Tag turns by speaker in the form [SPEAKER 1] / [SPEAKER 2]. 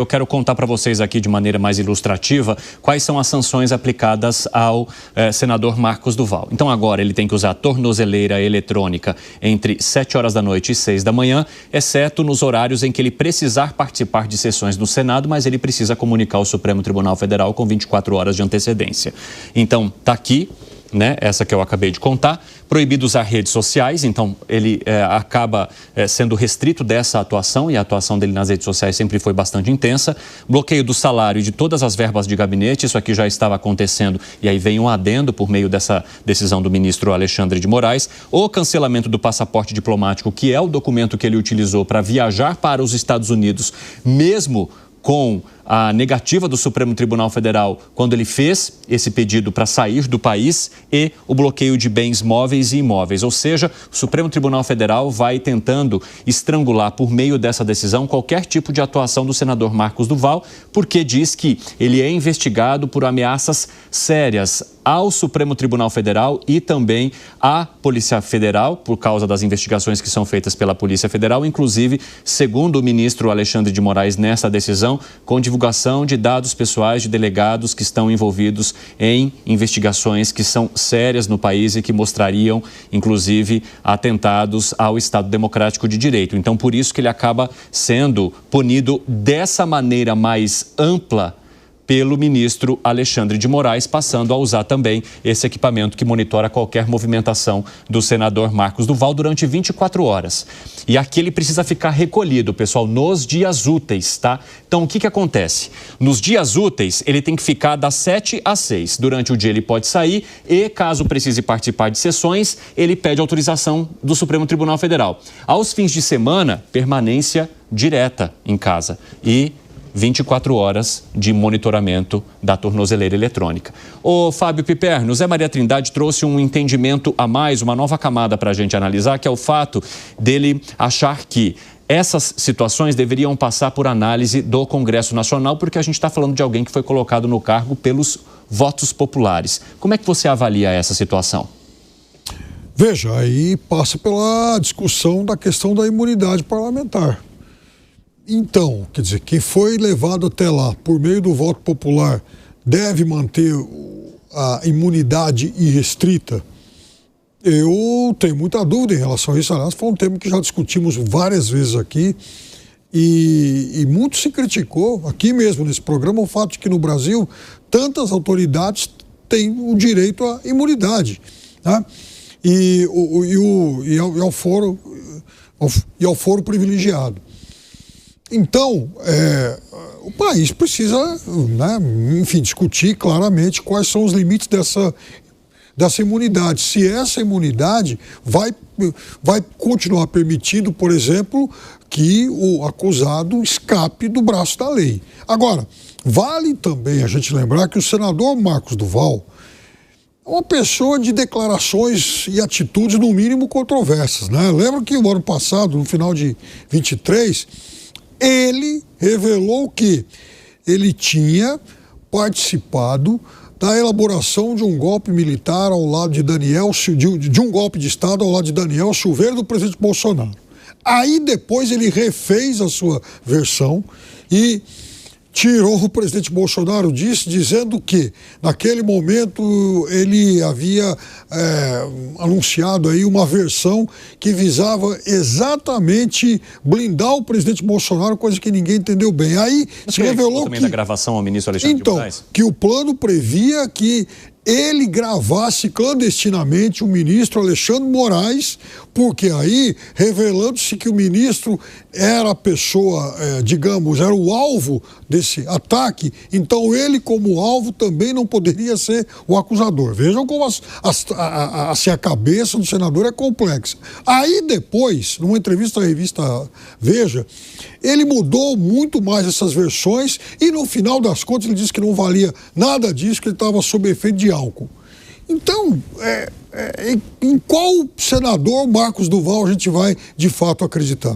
[SPEAKER 1] Eu quero contar para vocês aqui de maneira mais ilustrativa quais são as sanções aplicadas ao senador Marcos Duval. Então agora ele tem que usar tornozeleira eletrônica entre 7 horas da noite e 6 da manhã, exceto nos horários em que ele precisar participar de sessões no Senado, mas ele precisa comunicar ao Supremo Tribunal Federal com 24 horas de antecedência. Então tá aqui, né, essa que eu acabei de contar, proibido usar redes sociais, então ele acaba sendo restrito dessa atuação, e a atuação dele nas redes sociais sempre foi bastante intensa. Bloqueio do salário e de todas as verbas de gabinete, isso aqui já estava acontecendo, e aí vem um adendo por meio dessa decisão do ministro Alexandre de Moraes. O cancelamento do passaporte diplomático, que é o documento que ele utilizou para viajar para os Estados Unidos, mesmo com a negativa do Supremo Tribunal Federal quando ele fez esse pedido para sair do país, e o bloqueio de bens móveis e imóveis. Ou seja, o Supremo Tribunal Federal vai tentando estrangular por meio dessa decisão qualquer tipo de atuação do senador Marcos Duval, porque diz que ele é investigado por ameaças sérias ao Supremo Tribunal Federal e também à Polícia Federal, por causa das investigações que são feitas pela Polícia Federal, inclusive, segundo o ministro Alexandre de Moraes, nessa decisão, com divulgação de dados pessoais de delegados que estão envolvidos em investigações que são sérias no país e que mostrariam, inclusive, atentados ao Estado Democrático de Direito. Então, por isso que ele acaba sendo punido dessa maneira mais ampla pelo ministro Alexandre de Moraes, passando a usar também esse equipamento que monitora qualquer movimentação do senador Marcos Duval durante 24 horas. E aqui ele precisa ficar recolhido, pessoal, nos dias úteis, tá? Então, o que acontece? Nos dias úteis, ele tem que ficar das 7 às 6. Durante o dia, ele pode sair e, caso precise participar de sessões, ele pede autorização do Supremo Tribunal Federal. Aos fins de semana, permanência direta em casa e 24 horas de monitoramento da tornozeleira eletrônica. O Fábio Piperno, Zé Maria Trindade trouxe um entendimento a mais, uma nova camada para a gente analisar, que é o fato dele achar que essas situações deveriam passar por análise do Congresso Nacional, porque a gente está falando de alguém que foi colocado no cargo pelos votos populares. Como é que você avalia essa situação?
[SPEAKER 2] Veja, aí passa pela discussão da questão da imunidade parlamentar. Então, quer dizer, quem foi levado até lá por meio do voto popular deve manter a imunidade irrestrita? Eu tenho muita dúvida em relação a isso. Aliás, foi um tema que já discutimos várias vezes aqui e muito se criticou aqui mesmo nesse programa o fato de que no Brasil tantas autoridades têm o direito à imunidade, né? E ao foro privilegiado. Então, o país precisa, né, enfim, discutir claramente quais são os limites dessa imunidade. Se essa imunidade vai continuar permitindo, por exemplo, que o acusado escape do braço da lei. Agora, vale também a gente lembrar que o senador Marcos Duval é uma pessoa de declarações e atitudes, no mínimo, controversas, né? Lembro que o ano passado, no final de 23... ele revelou que ele tinha participado da elaboração de um golpe militar ao lado de de um golpe de Estado ao lado de Daniel Silveira, do presidente Bolsonaro. Aí depois ele refez a sua versão e tirou o presidente Bolsonaro disso, dizendo que naquele momento ele havia anunciado aí uma versão que visava exatamente blindar o presidente Bolsonaro, coisa que ninguém entendeu bem. Aí se revelou
[SPEAKER 1] também da gravação ao ministro Alexandre de Moraes,
[SPEAKER 2] que o plano previa que ele gravasse clandestinamente o ministro Alexandre de Moraes, porque aí, revelando-se que o ministro era a pessoa, digamos, era o alvo desse ataque, então ele, como alvo, também não poderia ser o acusador. Vejam como a cabeça do senador é complexa. Aí depois, numa entrevista à revista Veja, ele mudou muito mais essas versões e, no final das contas, ele disse que não valia nada disso, que ele estava sob efeito de álcool. Então, em qual senador Marcos Duval a gente vai, de fato, acreditar?